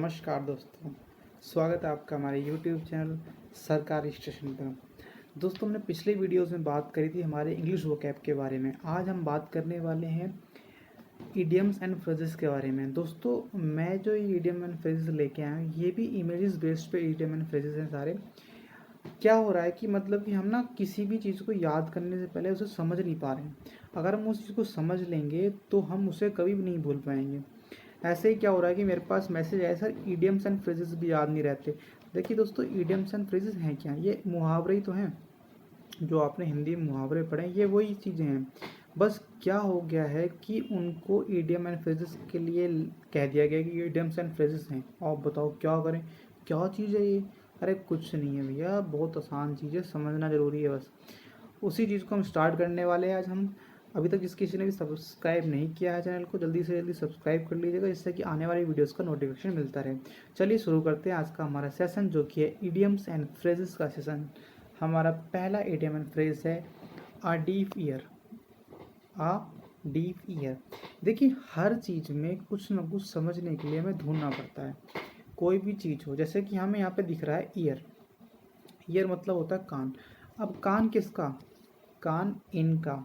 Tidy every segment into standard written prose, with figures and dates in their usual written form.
नमस्कार दोस्तों, स्वागत है आपका हमारे YouTube चैनल सरकारी स्टेशन पर। दोस्तों, हमने पिछले वीडियोस में बात करी थी हमारे इंग्लिश वोकैब के बारे में। आज हम बात करने वाले हैं इडियम्स एंड फ्रेजेस के बारे में। दोस्तों, मैं जो ये इडियम एंड फ्रेजेस लेके आया हूँ, ये भी इमेजेस बेस्ड पे इडियम एंड फ्रेजेस हैं सारे। क्या हो रहा है कि मतलब कि हम ना किसी भी चीज़ को याद करने से पहले उसे समझ नहीं पा रहे हैं। अगर हम उस चीज़ को समझ लेंगे तो हम उसे कभी भी नहीं भूल पाएंगे। ऐसे ही क्या हो रहा है कि मेरे पास मैसेज आया, सर ईडियम्स एंड फ्रेजेस भी याद नहीं रहते। देखिए दोस्तों, ईडियम्स एंड फ्रेजेस हैं क्या? ये मुहावरे ही तो हैं। जो आपने हिंदी में मुहावरे पढ़े हैं, ये वही चीज़ें हैं। बस क्या हो गया है कि उनको ईडियम एंड फ्रेजेस के लिए कह दिया गया कि ईडियम्स एंड फ्रेजेस हैं। और बताओ क्या करें, क्या चीज़ है ये? अरे कुछ नहीं है भैया, बहुत आसान चीज़ है, समझना ज़रूरी है बस। उसी चीज़ को हम स्टार्ट करने वाले हैं आज हम। अभी तक जिस किसी ने भी सब्सक्राइब नहीं किया है चैनल को, जल्दी से जल्दी सब्सक्राइब कर लीजिएगा, जिससे कि आने वाली वीडियोस का नोटिफिकेशन मिलता रहे। चलिए शुरू करते हैं आज का हमारा सेशन, जो कि है इडियम्स एंड फ्रेजेस का सेशन। हमारा पहला इडियम एंड फ्रेज है आ डीप ईयर। आ डीप ईयर। देखिए, हर चीज़ में कुछ ना कुछ समझने के लिए हमें ढूंढना पड़ता है। कोई भी चीज़ हो, जैसे कि हमें यहाँ पे दिख रहा है ईयर। ईयर मतलब होता है कान। अब कान किसका? कान इनका।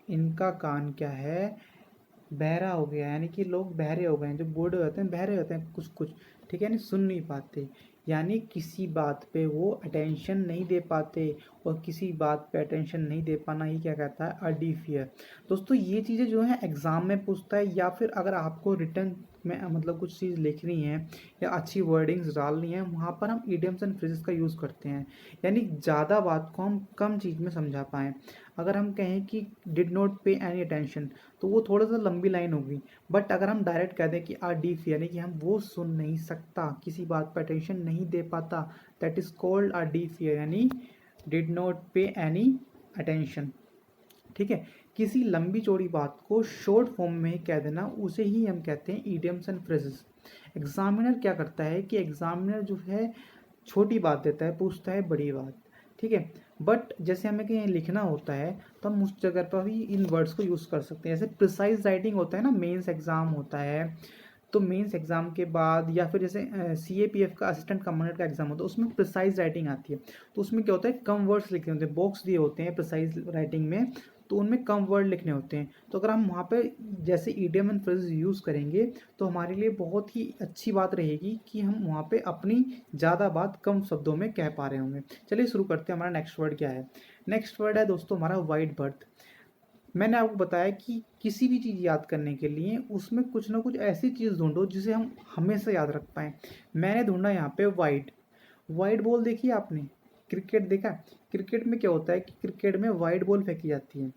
इनका कान क्या है? बहरा हो गया, यानी कि लोग बहरे हो गए हैं। जो बूढ़े होते हैं बहरे होते हैं कुछ कुछ, ठीक है, यानी सुन नहीं पाते, यानी किसी बात पे वो अटेंशन नहीं दे पाते। और किसी बात पे अटेंशन नहीं दे पाना ही क्या कहता है? अ डीफ ईयर। दोस्तों, ये चीज़ें जो है एग्जाम में पूछता है, या फिर अगर आपको रिटर्न में मतलब कुछ चीज़ लिखनी है या अच्छी वर्डिंग्स डालनी है, वहाँ पर हम इडियम्स एंड फ्रेजेस का यूज़ करते हैं। यानी ज़्यादा बात को हम कम चीज़ में समझा पाएँ। अगर हम कहें कि did not pay any attention, तो वो थोड़ा सा लंबी लाइन होगी। बट अगर हम डायरेक्ट कह दें कि आर डीफ, यानी कि हम वो सुन नहीं सकता, किसी बात पर अटेंशन नहीं दे पाता, that is called are deaf, यानी did not pay any attention. ठीक है, किसी लंबी चौड़ी बात को शॉर्ट फॉर्म में ही कह देना, उसे ही हम कहते हैं ईडियम्स एंड फ्रेजेस। एग्जामिनर क्या करता है कि एग्जामिनर जो है छोटी बात देता है, पूछता है बड़ी बात। ठीक है, बट जैसे हमें कहीं लिखना होता है तो हम उस जगह पर भी इन वर्ड्स को यूज़ कर सकते हैं। जैसे प्रिसाइज राइटिंग होता है ना, मेंस एग्जाम होता है, तो मेंस एग्जाम के बाद या फिर जैसे CAPF का असिस्टेंट कमांडेंट का एग्जाम होता है, उसमें प्रिसाइज राइटिंग आती है। तो उसमें क्या होता है, कम वर्ड्स लिखे होते हैं, बॉक्स दिए होते हैं प्रिसाइज राइटिंग में, तो उनमें कम वर्ड लिखने होते हैं। तो अगर हम वहाँ पे जैसे ईडियम एंड फ्रेजेस यूज़ करेंगे तो हमारे लिए बहुत ही अच्छी बात रहेगी कि हम वहाँ पे अपनी ज़्यादा बात कम शब्दों में कह पा रहे होंगे। चलिए शुरू करते हैं। हमारा नेक्स्ट वर्ड क्या है? नेक्स्ट वर्ड है दोस्तों हमारा वाइड बर्थ। मैंने आपको बताया कि किसी भी चीज़ याद करने के लिए उसमें कुछ ना कुछ ऐसी चीज़ ढूंढो जिसे हम हमेशा याद रख पाएँ। मैंने ढूंढा यहाँ पे वाइड। वाइड बॉल देखी है आपने? क्रिकेट देखा? क्रिकेट में क्या होता है कि क्रिकेट में वाइड बॉल फेंकी जाती है।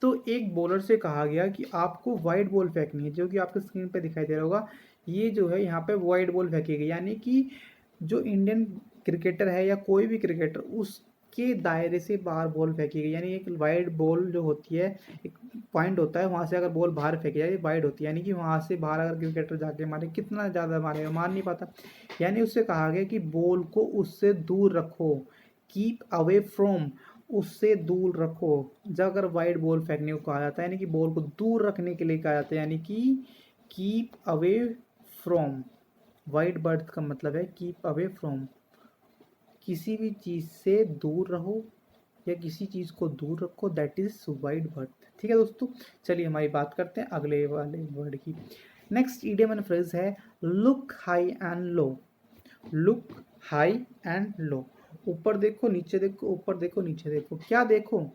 तो एक बॉलर से कहा गया कि आपको वाइड बॉल फेंकनी है, जो कि आपके स्क्रीन पे दिखाई दे रहा होगा। ये जो है यहाँ पे वाइड बॉल फेंकी गई, यानी कि जो इंडियन क्रिकेटर है या कोई भी क्रिकेटर, उसके दायरे से बाहर बॉल फेंकी गई। यानी एक वाइड बॉल जो होती है, एक पॉइंट होता है, वहाँ से अगर बॉल बाहर फेंकी जाए वाइड होती है, यानी कि वहाँ से बाहर अगर क्रिकेटर जाके मारे, कितना ज़्यादा मारेगा, मार नहीं पाता। यानी उससे कहा गया कि बॉल को उससे दूर रखो, कीप अवे फ्रॉम, उससे दूर रखो। जब अगर वाइड बॉल फेंकने को कहा जाता है, यानी कि बॉल को दूर रखने के लिए कहा जाता है, यानी कि keep away from. Wide birth का मतलब है कीप अवे फ्रॉम, किसी भी चीज़ से दूर रहो या किसी चीज़ को दूर रखो, दैट इज वाइड बर्थ। ठीक है दोस्तों, चलिए हमारी बात करते हैं अगले वाले वर्ड की। नेक्स्ट इडियम एंड फ्रेज है look high and low. Look high and low. ऊपर देखो नीचे देखो, ऊपर देखो नीचे देखो। क्या देखो?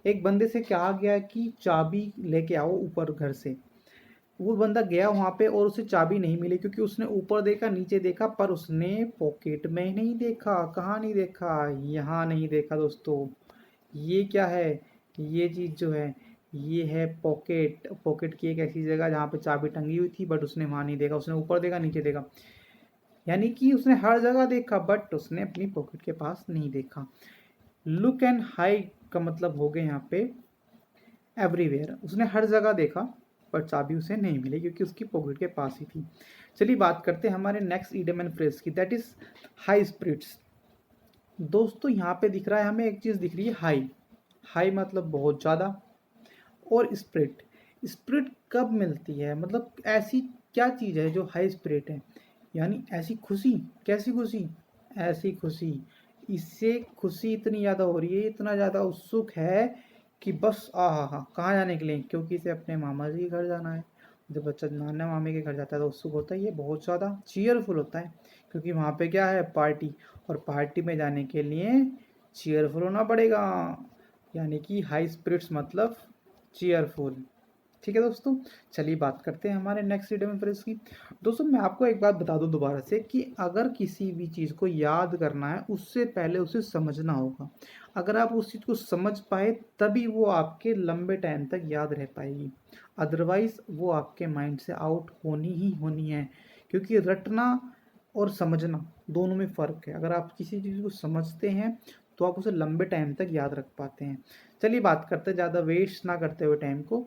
एक बंदे से कहा गया कि चाबी लेके आओ ऊपर घर से। वो बंदा गया वहां पे और उसे चाबी नहीं मिली, क्योंकि उसने ऊपर देखा नीचे देखा, पर उसने पॉकेट में नहीं देखा। कहाँ नहीं देखा? यहाँ नहीं देखा दोस्तों। ये क्या है? ये चीज़ जो है, ये है पॉकेट। पॉकेट की एक ऐसी जगह जहाँ पे चाबी टंगी हुई थी, बट उसने वहाँ नहीं देखा। उसने ऊपर देखा नीचे देखा, यानी कि उसने हर जगह देखा, बट उसने अपनी पॉकेट के पास नहीं देखा। लुक एंड हाई का मतलब हो गया यहाँ पे एवरीवेयर। उसने हर जगह देखा पर चाबी उसे नहीं मिली, क्योंकि उसकी पॉकेट के पास ही थी। चलिए बात करते हैं हमारे नेक्स्ट इडियम एंड फ्रेज की, दैट इज हाई स्पिरिट्स। दोस्तों, यहाँ पे दिख रहा है हमें एक चीज़ दिख रही है, हाई। हाई मतलब बहुत ज़्यादा, और स्पिरिट। स्पिरिट कब मिलती है? मतलब ऐसी क्या चीज़ है जो हाई स्पिरिट है? यानी ऐसी खुशी, कैसी खुशी, ऐसी खुशी, इससे खुशी इतनी ज़्यादा हो रही है, इतना ज़्यादा उत्सुक है कि बस आहा कहाँ जाने के लिए, क्योंकि इसे अपने मामा जी के घर जाना है। जब बच्चा नाना मामी के घर जाता है तो उत्सुक होता है, ये बहुत ज़्यादा चीयरफुल होता है, क्योंकि वहाँ पे क्या है, पार्टी, और पार्टी में जाने के लिए चीयरफुल होना पड़ेगा, यानी कि हाई स्पिरिट्स मतलब चीयरफुल। ठीक है दोस्तों, चलिए बात करते हैं हमारे नेक्स्ट इडियम फ्रेज की। दोस्तों मैं आपको एक बात बता दूं दोबारा से कि अगर किसी भी चीज़ को याद करना है उससे पहले उसे समझना होगा। अगर आप उस चीज़ को समझ पाए तभी वो आपके लंबे टाइम तक याद रह पाएगी, अदरवाइज वो आपके माइंड से आउट होनी ही होनी है, क्योंकि रटना और समझना दोनों में फ़र्क है। अगर आप किसी चीज़ को समझते हैं तो आप उसे लंबे टाइम तक याद रख पाते हैं। चलिए बात करते हैं ज़्यादा वेस्ट ना करते हुए टाइम को।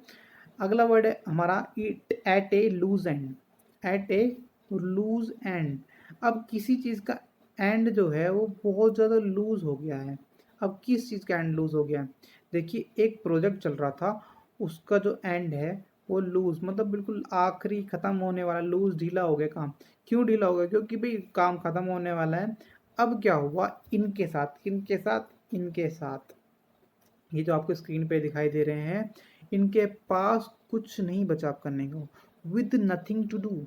अगला वर्ड है हमारा it at a loose end, at a loose end. अब किसी चीज़ का एंड जो है वो बहुत ज़्यादा लूज हो गया है। अब किस चीज़ का एंड लूज हो गया है? देखिए एक प्रोजेक्ट चल रहा था, उसका जो एंड है वो लूज मतलब बिल्कुल आखिरी ख़त्म होने वाला, लूज ढीला हो गया काम। क्यों ढीला हो गया? क्योंकि भाई काम ख़त्म होने वाला है। अब क्या हुआ इनके साथ, इनके साथ, इनके साथ, ये जो आपको स्क्रीन पे दिखाई दे रहे हैं, इनके पास कुछ नहीं बचा अब करने को, विद नथिंग टू डू।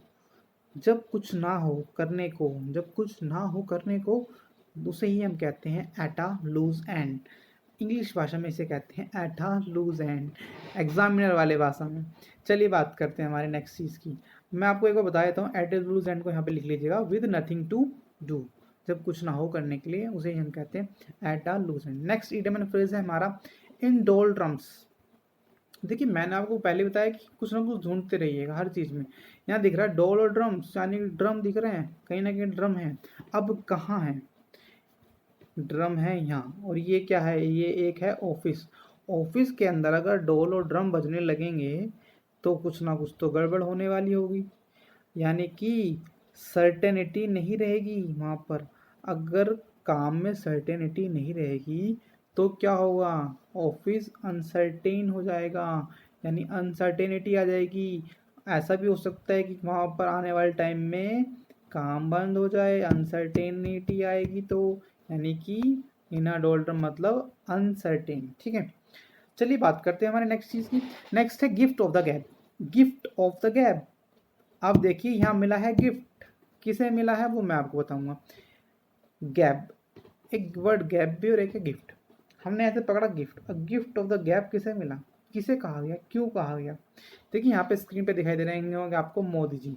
जब कुछ ना हो करने को, जब कुछ ना हो करने को, उसे ही हम कहते हैं at a loose end. English भाषा में इसे कहते हैं at a loose end, examiner वाले भाषा में। चलिए बात करते हैं हमारे नेक्स्ट चीज़ की। मैं आपको एक बार बता देता हूँ, एट ए लूज एंड को यहाँ पे लिख लीजिएगा, विद नथिंग टू डू। जब कुछ ना हो करने के लिए उसे ही हम कहते हैं at a loose end. Next idiom and phrase है हमारा इन डोलड्रम्स। देखिए मैंने आपको पहले बताया कि कुछ ना कुछ ढूंढते रहिएगा हर चीज़ में। यहाँ दिख रहा है डोल और ड्रम्स, यानी ड्रम दिख रहे हैं, कहीं ना कहीं ड्रम है। अब कहाँ है ड्रम? है यहाँ। और ये क्या है? ये एक है ऑफिस। ऑफिस के अंदर अगर डोल और ड्रम बजने लगेंगे तो कुछ ना कुछ तो गड़बड़ होने वाली होगी, यानी कि सर्टेनिटी नहीं रहेगी वहाँ पर। अगर काम में सर्टेनिटी नहीं रहेगी तो क्या होगा? ऑफिस अनसर्टेन हो जाएगा, यानी अनसर्टेनिटी आ जाएगी। ऐसा भी हो सकता है कि वहाँ पर आने वाले टाइम में काम बंद हो जाए, अनसर्टेनिटी आएगी तो, यानी कि इन अ डोल्ड्रम मतलब अनसर्टेन। ठीक है, चलिए बात करते हैं हमारे नेक्स्ट चीज़ की। नेक्स्ट है gift of the gap. Gift of the gap, अब देखिए यहाँ मिला है गिफ्ट, किसे मिला है वो मैं आपको बताऊंगा। गैप, एक वर्ड गैप भी और एक है गिफ्ट। हमने ऐसे पकड़ा गिफ्ट, अब गिफ्ट ऑफ द गैप किसे मिला, किसे कहा गया, क्यों कहा गया? देखिए यहाँ पे स्क्रीन पे दिखाई दे रहे होंगे आपको मोदी जी।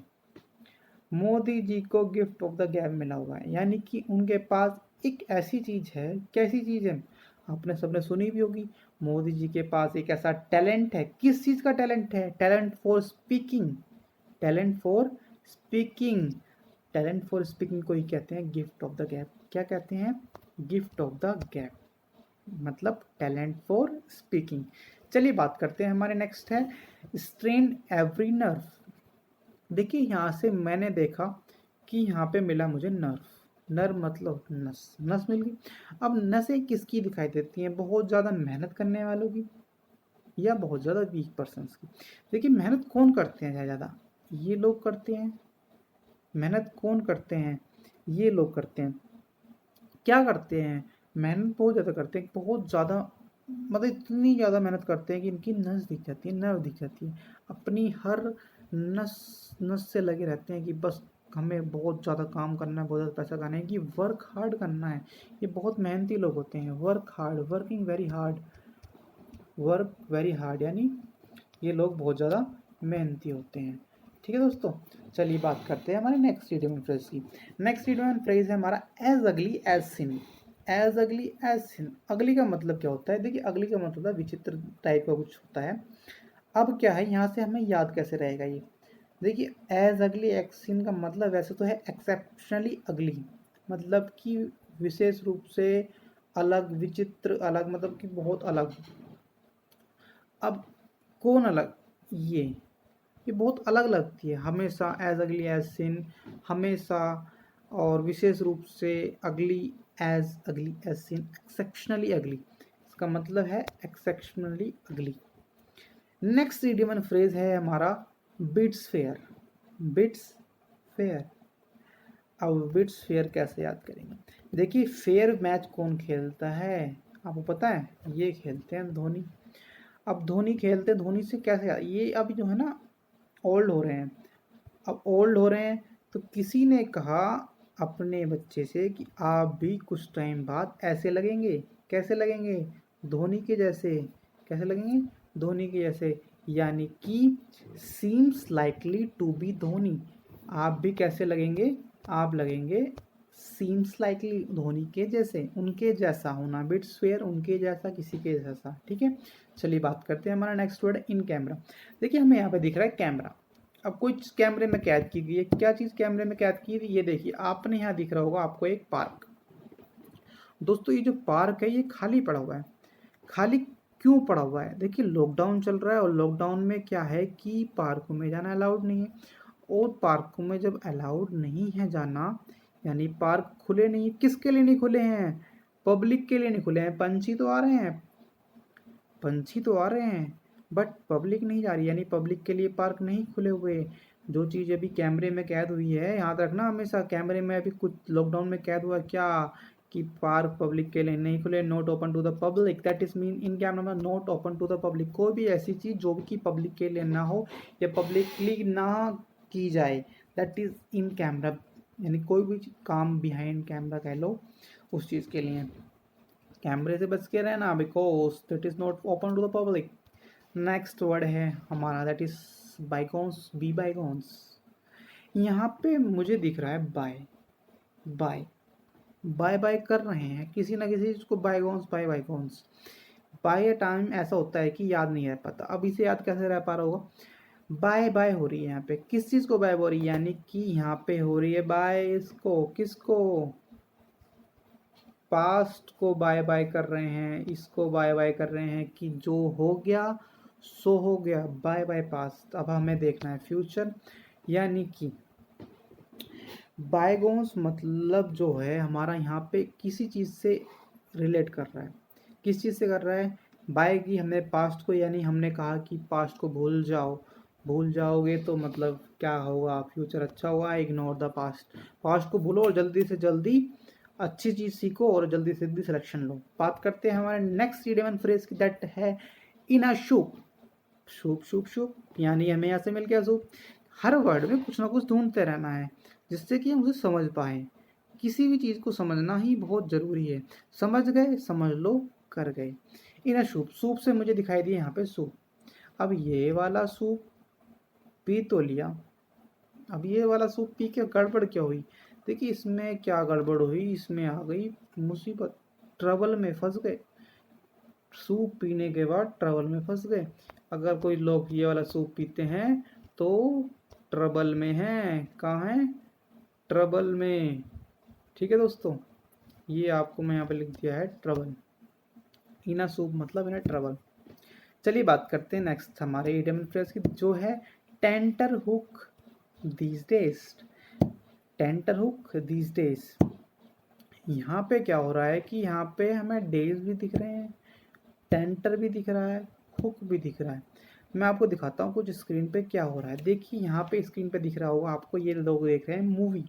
मोदी जी को गिफ्ट ऑफ द गैप मिला हुआ है, यानी कि उनके पास एक ऐसी चीज है। कैसी चीज है? आपने सबने सुनी भी होगी। मोदी जी के पास एक ऐसा टैलेंट है। किस चीज का टैलेंट है? Talent for speaking, talent for speaking. Talent for speaking को ही कहते हैं गिफ्ट ऑफ द गैप। क्या कहते हैं? गिफ्ट ऑफ द गैप मतलब टैलेंट फॉर स्पीकिंग। चलिए बात करते हैं हमारे नेक्स्ट है स्ट्रेन एवरी नर्व। देखिए यहाँ से मैंने देखा कि यहाँ पे मिला मुझे नर्व। नर्व मतलब नस, नस मिल गई। अब नसें किसकी दिखाई देती हैं? बहुत ज़्यादा मेहनत करने वालों की या बहुत ज़्यादा वीक पर्सन्स की। देखिए मेहनत कौन करते हैं ज़्यादा? ये लोग करते हैं। मेहनत कौन करते हैं? ये लोग करते हैं। क्या करते हैं? मेहनत बहुत ज़्यादा करते हैं, बहुत ज़्यादा, मतलब इतनी ज़्यादा मेहनत करते हैं कि इनकी नस दिख जाती है, नर्व दिख जाती है। अपनी हर नस नस से लगे रहते हैं कि बस हमें बहुत ज़्यादा काम करना है, बहुत ज़्यादा पैसा कमाना है, कि वर्क हार्ड करना है। ये बहुत मेहनती लोग होते हैं। Work hard, working very hard, work very hard, यानी ये लोग बहुत ज़्यादा मेहनती होते हैं। ठीक है दोस्तों, चलिए बात करते हैं हमारे नेक्स्ट इडियम फ्रेज की। नेक्स्ट इडियम फ्रेज है हमारा एज अगली एज सिन। एज अगली एज सिन, अगली का मतलब क्या होता है? देखिए अगली का मतलब है विचित्र टाइप का कुछ होता है। अब क्या है, यहाँ से हमें याद कैसे रहेगा ये? देखिए एज अगली एज सिन का मतलब वैसे तो है एक्सेप्शनली अगली, मतलब कि विशेष रूप से अलग, विचित्र अलग, मतलब कि बहुत अलग। अब कौन अलग? ये बहुत अलग लगती है हमेशा, एज अगली एज सिन हमेशा, और विशेष रूप से अगली एज सिन, एक्सेप्शनली अगली, इसका मतलब है एक्सेप्शनली अगली। नेक्स्ट इडियम एंड फ्रेज है हमारा बिट्स फेयर। बिट्स फेयर, अब विड्स फेयर कैसे याद करेंगे? देखिए फेयर मैच कौन खेलता है आपको पता है? ये खेलते हैं धोनी। अब धोनी खेलते हैं, धोनी से कैसे ये अब जो है ना ओल्ड हो रहे हैं। अब ओल्ड हो रहे हैं तो किसी ने कहा अपने बच्चे से कि आप भी कुछ टाइम बाद ऐसे लगेंगे। कैसे लगेंगे? धोनी के जैसे। कैसे लगेंगे? धोनी के जैसे। यानी कि seems likely to be Dhoni. आप भी कैसे लगेंगे? आप लगेंगे सीम्स लाइकली धोनी के जैसे, उनके जैसा होना। बिट्स फेयर उनके जैसा, किसी के जैसा। ठीक है, चलिए बात करते हैं। हमारा नेक्स्ट वर्ड है इन कैमरा। देखिए हमें यहाँ पे दिख रहा है कैमरा। अब कोई कैमरे में कैद की गई है। क्या चीज़ कैमरे में कैद की थी? ये देखिए आपने यहाँ दिख रहा होगा आपको एक पार्क। दोस्तों ये जो पार्क है ये खाली पड़ा हुआ है। खाली क्यों पड़ा हुआ है? देखिए लॉकडाउन चल रहा है और लॉकडाउन में क्या है कि पार्कों में जाना अलाउड नहीं है। और पार्कों में जब अलाउड नहीं है जाना, यानी पार्क खुले नहीं है। किसके लिए नहीं खुले हैं? पब्लिक के लिए नहीं खुले हैं। पंछी तो आ रहे हैं, पंछी तो आ रहे हैं, बट पब्लिक नहीं जा रही, यानी पब्लिक के लिए पार्क नहीं खुले हुए। जो चीज़ अभी कैमरे में कैद हुई है, याद रखना हमेशा, कैमरे में अभी कुछ लॉकडाउन में कैद हुआ क्या कि पार्क पब्लिक के लिए नहीं खुले। Not open to the public, that is mean in camera में not open to the public. कोई भी ऐसी चीज़ जो कि पब्लिक के लिए ना हो या पब्लिकली ना की जाए, दैट इज इन कैमरा। यानी कोई भी काम बिहाइंड कैमरा कह लो उस चीज़ के लिए कैमरे से बच के रहना, because that is not open to the public. Next word है हमारा that is bygones. Be bygones. यहाँ पे मुझे दिख रहा है बाय। बाय बाय बाय कर रहे हैं किसी ना किसी चीज को। बाइकॉन्स बाय बाइकॉन्स। बाय टाइम ऐसा होता है कि याद नहीं रह पाता। अब इसे याद कैसे रह पा रहा होगा? बाय बाय हो रही है यहाँ पे। किस चीज को बाय हो रही है? यानी कि यहाँ पे हो रही है बाय इसको, किसको? पास्ट को बाय बाय कर रहे हैं, इसको बाय बाय कर रहे हैं कि जो हो गया सो हो गया। Bye bye past. अब हमें देखना है फ्यूचर। यानी कि बायगोन्स मतलब जो है हमारा यहाँ पे किसी चीज़ से रिलेट कर रहा है। किस चीज़ से कर रहा है? बाय की हमने पास्ट को, यानी हमने कहा कि पास्ट को भूल जाओ। भूल जाओगे तो मतलब क्या होगा? फ्यूचर अच्छा होगा। Ignore the past. पास्ट को भूलो और जल्दी से जल्दी अच्छी चीज़ सीखो और जल्दी से जल्दी सिलेक्शन लो। बात करते हैं हमारे नेक्स्ट इडियम फ्रेज की, दैट है इन अ शुप। शुप शुप शुप, यानी हमें यहाँ से मिल गया शुप। हर वर्ड में कुछ ना कुछ ढूंढते रहना है जिससे कि हम उसे समझ पाए। किसी भी चीज़ को समझना ही बहुत ज़रूरी है। समझ गए, समझ लो, कर गए। इन अ सूप। सूप से मुझे दिखाई दिया यहाँ पे सूप। अब ये वाला सूप पी तो लिया, अब ये वाला सूप पी के गड़बड़ क्या हुई? देखिए इसमें क्या गड़बड़ हुई, इसमें आ गई मुसीबत। ट्रबल में फंस गए। सूप पीने के बाद ट्रबल में फंस गए। अगर कोई लोग ये वाला सूप पीते हैं तो ट्रबल में हैं। कहाँ हैं? ट्रबल में। ठीक है दोस्तों, ये आपको मैं यहाँ पे लिख दिया है ट्रबल। इना सूप मतलब इना ट्रबल। चलिए बात करते हैं नेक्स्ट हमारे इडियम फ्रेज की, जो है tenter hook these days. Tenter hook these days. यहाँ पे क्या हो रहा है कि यहाँ पे हमें डेज भी दिख रहे हैं, टेंटर भी दिख रहा है, हुक भी दिख रहा है। मैं आपको दिखाता हूँ कुछ स्क्रीन पे क्या हो रहा है। देखिए यहाँ पे स्क्रीन पे दिख रहा होगा आपको, ये लोग देख रहे हैं मूवी।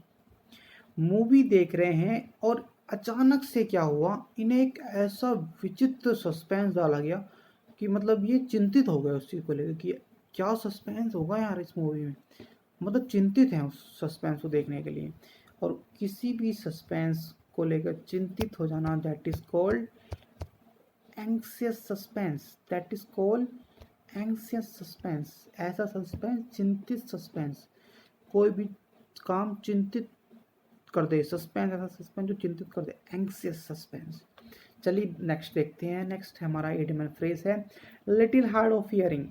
मूवी देख रहे हैं और अचानक से क्या हुआ, इन्हें एक ऐसा विचित्र सस्पेंस डाला गया कि मतलब ये चिंतित हो गए उस चीज़ को लेकर कि क्या सस्पेंस होगा यार इस मूवी में। मतलब चिंतित हैं उस सस्पेंस को देखने के लिए। और किसी भी सस्पेंस को लेकर चिंतित हो जाना, that is called anxious suspense. That is called anxious suspense. ऐसा सस्पेंस, चिंतित सस्पेंस। कोई भी काम चिंतित कर दे, सस्पेंस, ऐसा सस्पेंस जो चिंतित कर दे, एंग्सियस सस्पेंस। चलिए नेक्स्ट देखते हैं। नेक्स्ट हमारा इडियम फ्रेज है लिटिल हार्ड ऑफ हियरिंग।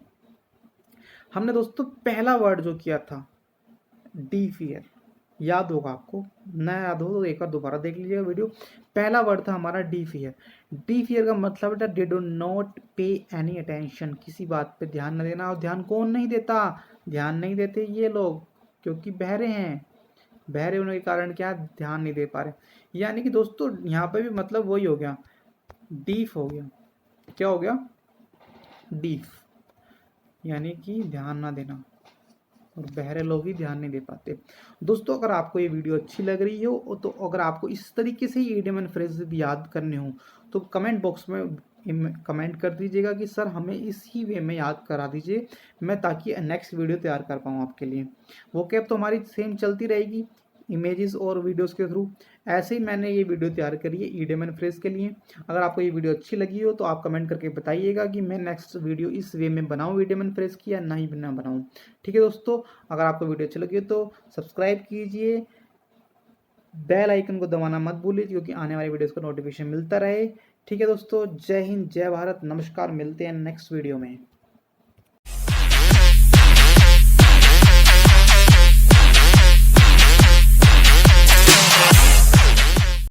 हमने दोस्तों पहला वर्ड जो किया था डी फियर, याद होगा आपको, ना याद हो तो एक बार दोबारा देख लीजिएगा वीडियो। पहला वर्ड था हमारा डी फियर। डी फियर का मतलब था they do not pay any attention, किसी बात पे ध्यान न देना। और ध्यान कौन नहीं देता? ध्यान नहीं देते ये लोग, क्योंकि बहरे हैं। बहरे होने के कारण क्या, ध्यान नहीं दे पा रहे। यानी कि दोस्तों यहाँ पे भी मतलब वही हो गया, डीफ हो गया। क्या हो गया? डीफ, यानी कि ध्यान ना देना। और बहरे लोग ही ध्यान नहीं दे पाते। दोस्तों अगर आपको ये वीडियो अच्छी लग रही हो तो अगर आपको इस तरीके से ही इडियम एंड फ्रेज याद करने हो तो कमेंट बॉक्स में कमेंट कर दीजिएगा कि सर हमें इसी वे में याद करा दीजिए, मैं ताकि नेक्स्ट वीडियो तैयार कर पाऊँ आपके लिए। वो कैप तो हमारी सेम चलती रहेगी इमेजेस और वीडियोस के थ्रू। ऐसे ही मैंने ये वीडियो तैयार करी है इडियम एंड फ्रेज के लिए। अगर आपको ये वीडियो अच्छी लगी हो तो आप कमेंट करके बताइएगा कि मैं नेक्स्ट वीडियो इस वे में बनाऊँ इडियम एंड फ्रेज की या नहीं ना बनाऊँ। ठीक है दोस्तों, अगर आपको वीडियो अच्छी लगी हो तो सब्सक्राइब कीजिए, बेल आइकन को दबाना मत भूलिए क्योंकि आने वाली वीडियोस का नोटिफिकेशन मिलता रहे। ठीक है दोस्तों, जय हिंद, जय भारत, नमस्कार, मिलते हैं नेक्स्ट वीडियो में।